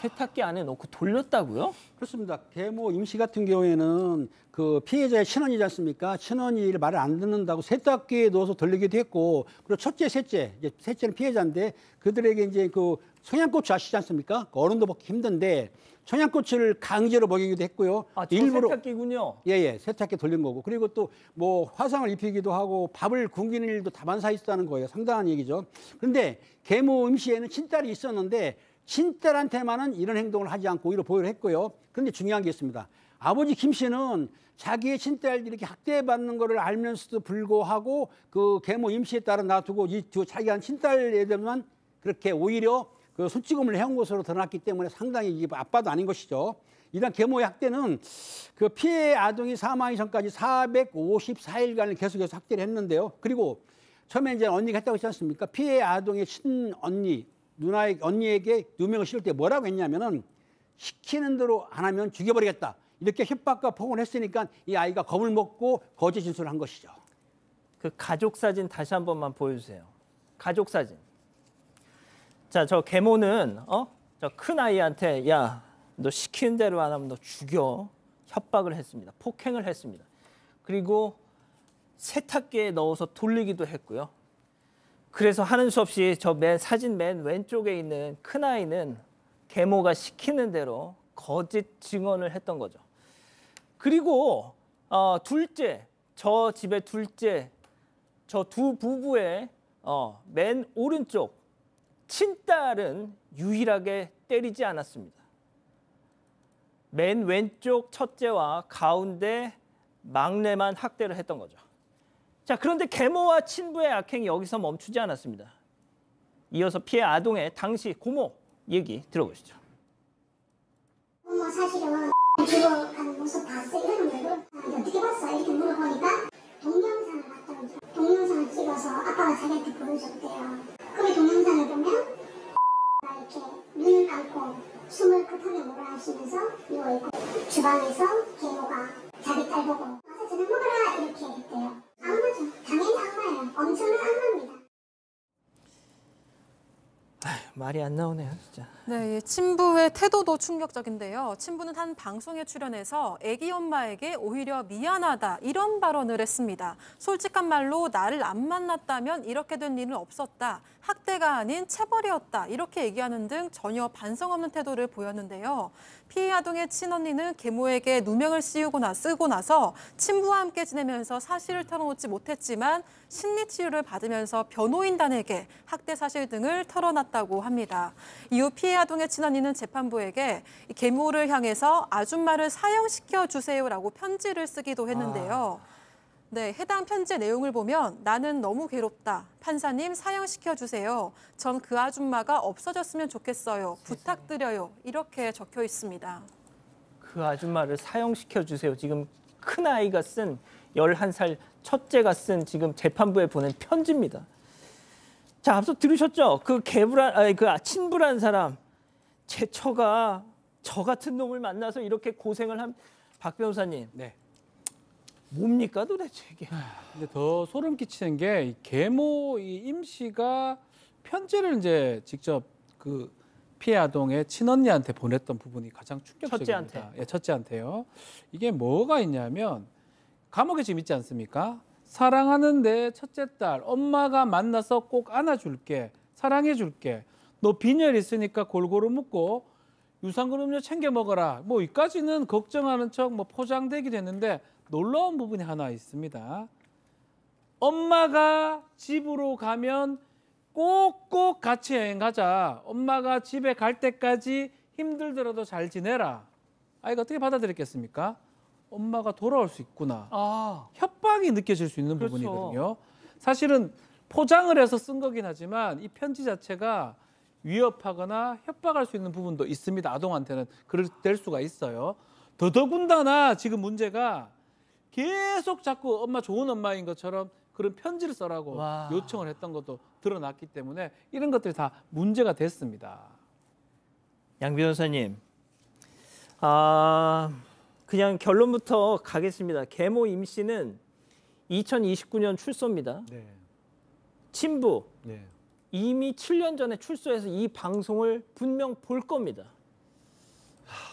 세탁기 안에 넣고 돌렸다고요? 그렇습니다. 계모 임씨 같은 경우에는 그 피해자의 친언니지 않습니까? 친언니 말을 안 듣는다고 세탁기에 넣어서 돌리기도 했고, 그리고 첫째, 셋째, 이제 셋째는 피해자인데 그들에게 이제 그 청양고추 아시지 않습니까? 어른도 먹기 힘든데 청양고추를 강제로 먹이기도 했고요. 아, 저 일부러 세탁기군요. 예, 세탁기 돌린 거고, 그리고 또 뭐 화상을 입히기도 하고 밥을 굶기는 일도 다반사 있었다는 거예요. 상당한 얘기죠. 그런데 계모 임씨에는 친딸이 있었는데 친딸한테만은 이런 행동을 하지 않고 오히려 보호를 했고요. 그런데 중요한 게 있습니다. 아버지 김 씨는 자기의 친딸들이 이렇게 학대받는 거를 알면서도 불구하고 그 계모 임씨에 따라 놔두고 이 자기가 한 친딸 애들만 그렇게 오히려 그 손찌검을 해온 것으로 드러났기 때문에 상당히 이게 아빠도 아닌 것이죠. 일단 계모의 학대는 그 피해 아동이 사망하기 전까지 454일간을 계속해서 학대를 했는데요. 그리고 처음에 이제 언니가 했다고 했지 않습니까? 피해 아동의 친언니, 누나의 언니에게 누명을 씌울 때 뭐라고 했냐면은 시키는 대로 안 하면 죽여버리겠다. 이렇게 협박과 폭언을 했으니까 이 아이가 겁을 먹고 거짓 진술을 한 것이죠. 그 가족 사진 다시 한 번만 보여주세요. 가족 사진. 자, 저 계모는 저 큰 아이한테 야, 너 시키는 대로 안 하면 너 죽여. 협박을 했습니다. 폭행을 했습니다. 그리고 세탁기에 넣어서 돌리기도 했고요. 그래서 하는 수 없이 저 사진 맨 왼쪽에 있는 큰 아이는 계모가 시키는 대로 거짓 증언을 했던 거죠. 그리고 둘째, 저 집의 둘째, 저 두 부부의 맨 오른쪽 친딸은 유일하게 때리지 않았습니다. 맨 왼쪽 첫째와 가운데 막내만 학대를 했던 거죠. 자, 그런데 계모와 친부의 악행이 여기서 멈추지 않았습니다. 이어서 피해 아동의 당시 고모 얘기 들어보시죠. 뭐 사실은 죽어가는 모습 봤어 이러는 거를 어떻게 봤어 이렇게 물어보니까 동영상을 봤다고. 동영상을 찍어서 아빠가 자기한테 보여줬대요. 그 동영상을 보면 이렇게 눈을 감고 숨을 급하게 몰아하시면서 누워있고 주방에서 계모가 자기 딸 보고 와서 저녁 먹어라 이렇게 했대요. 악마죠. 당연히 악마예요. 엄청난 악마입니다. 말이 안 나오네요, 진짜. 네, 친부의 태도도 충격적인데요. 친부는 한 방송에 출연해서 애기 엄마에게 오히려 미안하다 이런 발언을 했습니다. 솔직한 말로 나를 안 만났다면 이렇게 된 일은 없었다. 학대가 아닌 체벌이었다. 이렇게 얘기하는 등 전혀 반성 없는 태도를 보였는데요. 피해 아동의 친언니는 계모에게 누명을 쓰고 나서 친부와 함께 지내면서 사실을 털어놓지 못했지만 심리치료를 받으면서 변호인단에게 학대 사실 등을 털어놨다고 합니다. 이후 피해 아동의 친언니는 재판부에게 계모를 향해서 아줌마를 사형시켜 주세요라고 편지를 쓰기도 했는데요. 네, 해당 편지의 내용을 보면 나는 너무 괴롭다. 판사님 사형시켜 주세요. 전 그 아줌마가 없어졌으면 좋겠어요. 부탁드려요. 이렇게 적혀 있습니다. 그 아줌마를 사형시켜 주세요. 지금 큰 아이가 쓴 11살 첫째가 쓴 지금 재판부에 보낸 편지입니다. 자, 앞서 들으셨죠? 그 친부란 사람 제 처가 저 같은 놈을 만나서 이렇게 고생을 박 변호사님. 네. 뭡니까 도대체 이게? 근데 더 소름 끼치는 게 이 계모 이 임 씨가 편지를 이제 직접 그 피해 아동의 친언니한테 보냈던 부분이 가장 충격적입니다. 첫째한테. 예, 첫째한테요. 이게 뭐가 있냐면 감옥에 지금 있지 않습니까? 사랑하는 내 첫째 딸 엄마가 만나서 꼭 안아줄게. 사랑해줄게. 너 빈혈 있으니까 골고루 묻고 유산균 음료 챙겨 먹어라. 뭐 이까지는 걱정하는 척 뭐 포장되기도 했는데 놀라운 부분이 하나 있습니다. 엄마가 집으로 가면 꼭꼭 같이 여행 가자. 엄마가 집에 갈 때까지 힘들더라도 잘 지내라. 아이가 어떻게 받아들였겠습니까? 엄마가 돌아올 수 있구나. 협박이 느껴질 수 있는 그렇죠. 부분이거든요. 사실은 포장을 해서 쓴 거긴 하지만 이 편지 자체가 위협하거나 협박할 수 있는 부분도 있습니다. 아동한테는 그럴 될 수가 있어요. 더더군다나 지금 문제가 계속 자꾸 엄마 좋은 엄마인 것처럼 그런 편지를 써라고 요청을 했던 것도 드러났기 때문에 이런 것들이 다 문제가 됐습니다. 양 변호사님, 그냥 결론부터 가겠습니다. 계모 임 씨는 2029년 출소입니다. 네. 친부 네. 이미 7년 전에 출소해서 이 방송을 분명 볼 겁니다.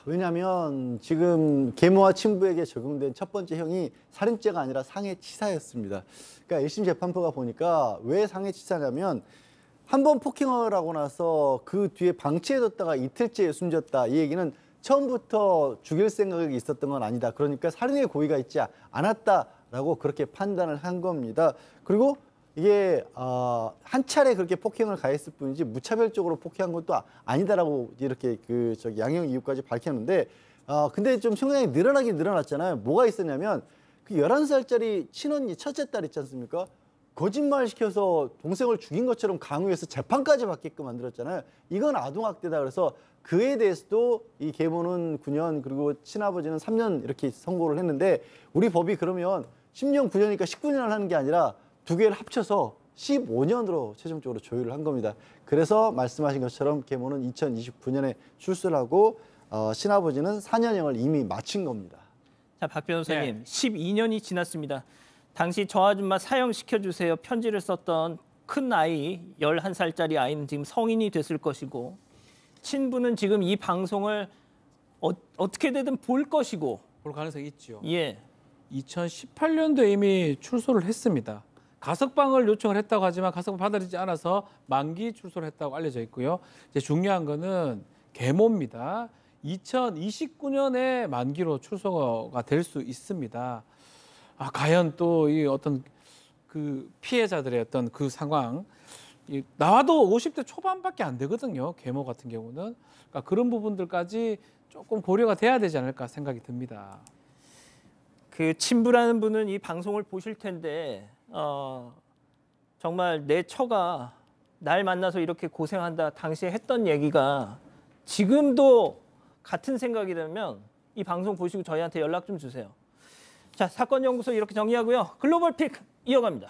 왜냐하면 지금 계모와 친부에게 적용된 첫 번째 형이 살인죄가 아니라 상해치사였습니다. 그러니까 1심 재판부가 보니까 왜 상해치사냐면 한 번 폭행을 하고 나서 그 뒤에 방치해뒀다가 이틀째 숨졌다. 이 얘기는 처음부터 죽일 생각이 있었던 건 아니다. 그러니까 살인의 고의가 있지 않았다라고 그렇게 판단을 한 겁니다. 그리고 이게 한 차례 그렇게 폭행을 가했을 뿐이지 무차별적으로 폭행한 것도 아니다라고 이렇게 양형 이유까지 밝혔는데 근데 좀 상당히 늘어나긴 늘어났잖아요. 뭐가 있었냐면 그 11살짜리 친언니 첫째 딸 있지 않습니까? 거짓말 시켜서 동생을 죽인 것처럼 강요해서 재판까지 받게끔 만들었잖아요. 이건 아동학대다. 그래서 그에 대해서도 이 계모는 9년 그리고 친아버지는 3년 이렇게 선고를 했는데 우리 법이 그러면 10년 9년이니까 19년을 하는 게 아니라 두 개를 합쳐서 15년으로 최종적으로 조율을 한 겁니다. 그래서 말씀하신 것처럼 계모는 2029년에 출소를 하고 친아버지는 4년형을 이미 마친 겁니다. 자, 박 변호사님, 12년이 지났습니다. 당시 저 아줌마 사형시켜주세요 편지를 썼던 큰 아이, 11살짜리 아이는 지금 성인이 됐을 것이고 친부는 지금 이 방송을 어떻게 되든 볼 것이고 볼 가능성이 있죠. 예. 2018년도에 이미 출소를 했습니다. 가석방을 요청을 했다고 하지만 가석방 받아들이지 않아서 만기 출소를 했다고 알려져 있고요. 이제 중요한 거는 계모입니다. 2029년에 만기로 출소가 될 수 있습니다. 과연 또 이 어떤 그 피해자들의 어떤 그 상황 나와도 50대 초반밖에 안 되거든요. 계모 같은 경우는 그러니까 그런 부분들까지 조금 고려가 돼야 되지 않을까 생각이 듭니다. 그 친부라는 분은 이 방송을 보실 텐데 정말 내 처가 날 만나서 이렇게 고생한다 당시에 했던 얘기가 지금도 같은 생각이 되면 이 방송 보시고 저희한테 연락 좀 주세요. 자, 사건연구소 이렇게 정리하고요. 글로벌 픽 이어갑니다.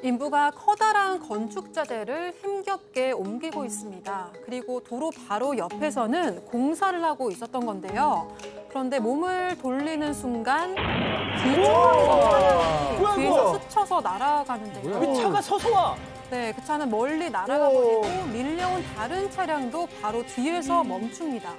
인부가 커다란 건축자재를 힘겹게 옮기고 있습니다. 그리고 도로 바로 옆에서는 공사를 하고 있었던 건데요. 그런데 몸을 돌리는 순간 차량이 뒤에서 스쳐서 날아가는데요. 그 차가 서서 와. 네, 그 차는 멀리 날아가 버리고 밀려온 다른 차량도 바로 뒤에서 멈춥니다.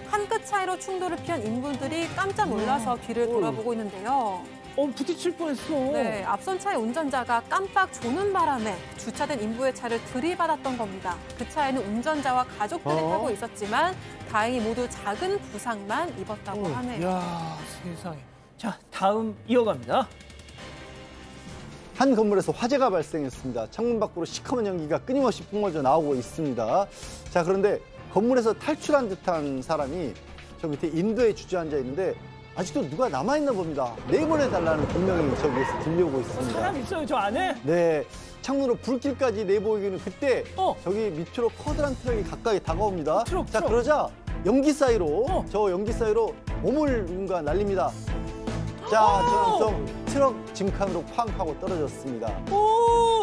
한 끗 차이로 충돌을 피한 인분들이 깜짝 놀라서 뒤를 돌아보고 있는데요. 부딪힐 뻔했어. 네, 앞선 차의 운전자가 깜빡 조는 바람에 주차된 인부의 차를 들이받았던 겁니다. 그 차에는 운전자와 가족들이 타고 있었지만 다행히 모두 작은 부상만 입었다고 하네요. 이야, 세상에. 자, 다음 이어갑니다. 한 건물에서 화재가 발생했습니다. 창문 밖으로 시커먼 연기가 끊임없이 뿜어져 나오고 있습니다. 자, 그런데 건물에서 탈출한 듯한 사람이 저 밑에 인도에 주저앉아 있는데 아직도 누가 남아있나 봅니다. 내보내달라는 분명히 저기에서 들려오고 있습니다. 사람 있어요, 저 안에? 네. 창문으로 불길까지 내보이기는 그때 저기 밑으로 커다란 트럭이 가까이 다가옵니다. 자, 그러자 연기 사이로 저 연기 사이로 몸을 누군가 날립니다. 자, 저 트럭 짐칸으로 쾅 하고 떨어졌습니다.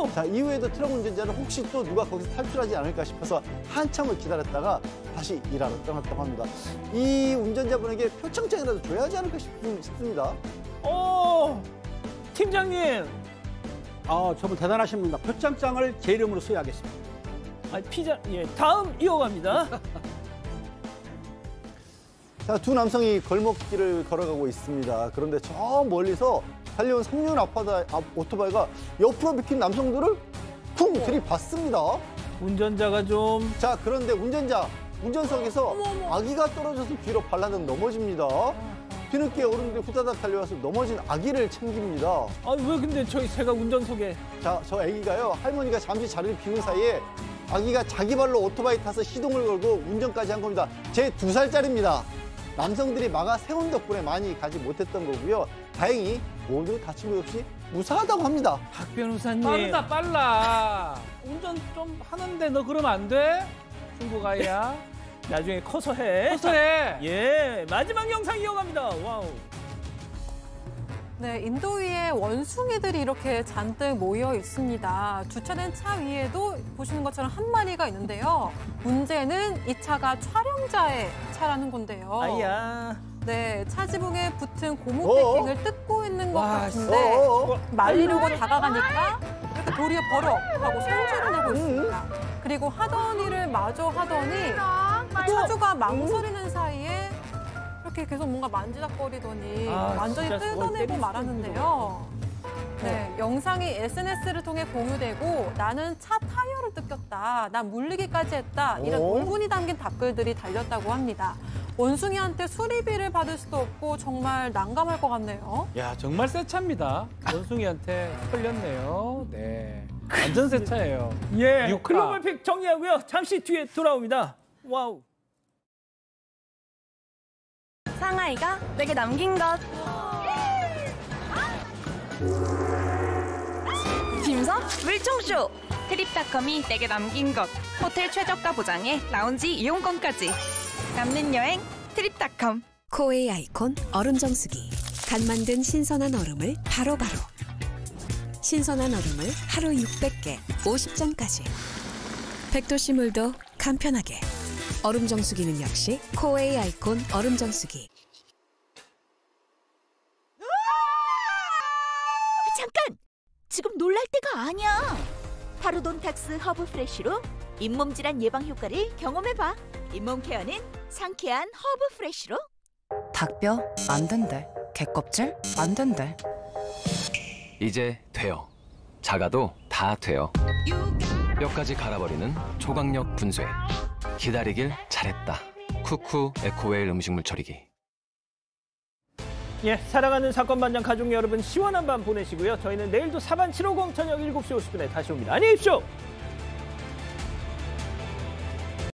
자, 이후에도 트럭 운전자는 혹시 또 누가 거기서 탈출하지 않을까 싶어서 한참을 기다렸다가 다시 일하러 떠났다고 합니다. 이 운전자분에게 표창장이라도 줘야 하지 않을까 싶습니다. 팀장님. 정말 대단하신 분입니다. 표창장을 제 이름으로 수여하겠습니다. 다음 이어갑니다. 자, 두 남성이 골목길을 걸어가고 있습니다. 그런데 저 멀리서 달려온 3륜 오토바이가 옆으로 비킨 남성들을 쿵 들이받습니다. 운전자가 좀... 자, 그런데 운전석에서 아기가 떨어져서 뒤로 발라당 넘어집니다. 뒤늦게 어른들이 후다닥 달려와서 넘어진 아기를 챙깁니다. 왜 근데 제가 운전석에... 자, 저 아기가요, 할머니가 잠시 자리를 비운 사이에 아기가 자기 발로 오토바이 타서 시동을 걸고 운전까지 한 겁니다. 제 2살짜리입니다. 남성들이 막아 세운 덕분에 많이 가지 못했던 거고요. 다행히 모두 다친 것 없이 무사하다고 합니다. 박 변호사님. 빠르다 빨라. 운전 좀 하는데 너 그러면 안 돼? 중국 아이야. 나중에 커서 해. 예, 마지막 영상 이어갑니다. 와우. 네, 인도 위에 원숭이들이 이렇게 잔뜩 모여 있습니다. 주차된 차 위에도 보시는 것처럼 한 마리가 있는데요. 문제는 이 차가 촬영자의 차라는 건데요. 아야. 네, 차 지붕에 붙은 고무 패킹을 뜯고 있는 것 같은데 말리려고 다가가니까 이렇게 도리어 버럭 하고 손질을 내고 있습니다. 그리고 하던 일을 마저 하더니 차주가 망설이는 사이에 이렇게 계속 뭔가 만지작거리더니 완전히 뜯어내고 말았는데요. 네, 영상이 SNS를 통해 공유되고 나는 차 타이어를 뜯겼다, 난 물리기까지 했다, 이런 울분이 담긴 답글들이 달렸다고 합니다. 원숭이한테 수리비를 받을 수도 없고 정말 난감할 것 같네요. 야, 정말 새 차입니다. 원숭이한테 털렸네요. 네, 완전 새 차예요. 예, 글로벌 픽 정리하고요. 잠시 뒤에 돌아옵니다. 와우. 상하이가 내게 남긴 것. 짐섬 물총쇼. 트립닷컴이 내게 남긴 것. 호텔 최저가 보장에 라운지 이용권까지. 남는 여행 트립닷컴. 코웨이 아이콘 얼음 정수기. 간 만든 신선한 얼음을 바로바로. 신선한 얼음을 하루 600개, 50잔까지. 100도씨 물도 간편하게. 얼음 정수기는 역시 코웨이 아이콘 얼음 정수기. 잠깐! 지금 놀랄 때가 아니야. 파로돈탁스 허브 프레쉬로 잇몸 질환 예방 효과를 경험해봐. 잇몸 케어는 상쾌한 허브 프레쉬로. 닭뼈 안 된대. 개껍질 안 된대. 이제 돼요. 작아도 다 돼요. 뼈까지 갈아버리는 초강력 분쇄. 기다리길 잘했다. 쿠쿠 에코웰 음식물 처리기. 예, 사랑하는 사건반장 가족 여러분, 시원한 밤 보내시고요. 저희는 내일도 사반 750 저녁 7시 50분에 다시 옵니다. 안녕히 계십시오.